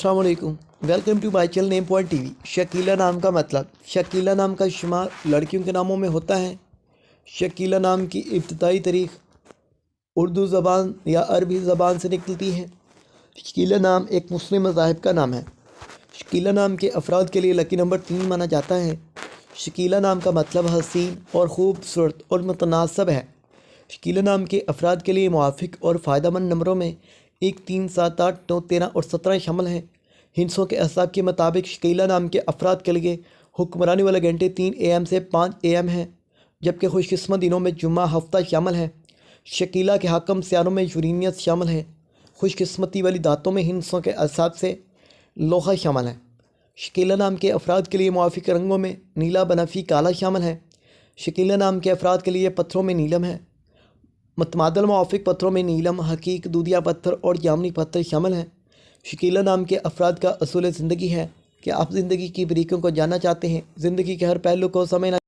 अस्सलाम वालेकुम। Welcome to my channel name point TV. Shakeela नाम का मतलब, शकीला नाम का शुमार लड़कियों के नामों में होता है। शकीला नाम की इब्तदाई तारीख उर्दू ज़बान या अरबी ज़बान से निकलती है। शकीला नाम एक मुस्लिम मज़ाहिब का नाम है। शकीला नाम के अफराद के लिए लकी नंबर 3 माना जाता है। शकीला नाम का मतलब हसीन और ख़ूबसूरत और मुतनासब है। शकीला नाम के अफराद के लिए मुआफ़िक और फ़ायदेमंद नंबरों में 1, 3, 7, 8, 9, 13 और 17 शामिल हैं। हिंसों के अहसाब के मुताबिक शकीला नाम के अफराद के लिए हुक्मरानी वाले घंटे 3 AM से 5 AM हैं, जबकि खुशकिस्मत दिनों में जुम्मा हफ्ता शामिल है। शकीला के हाकम सियारों में यूरेनियस शामिल है। खुशकिस्मती वाली दातों में हिंसों के अहसाब से लोहा शामिल है। शकीला नाम के अफराद के लिए मुआफ़िक रंगों में नीला, बनफी, काला शामिल है। शकीला नाम के अफराद के लिए पत्थरों में नीलम है। मतमादल मुआफ़िक पत्थरों में नीलम, हकीक, दूधिया पत्थर और जामनी पत्थर शामिल हैं। शकीला नाम के अफराद का असूल ज़िंदगी है कि आप ज़िंदगी की बारीकियों को जानना चाहते हैं, ज़िंदगी के हर पहलू को समझना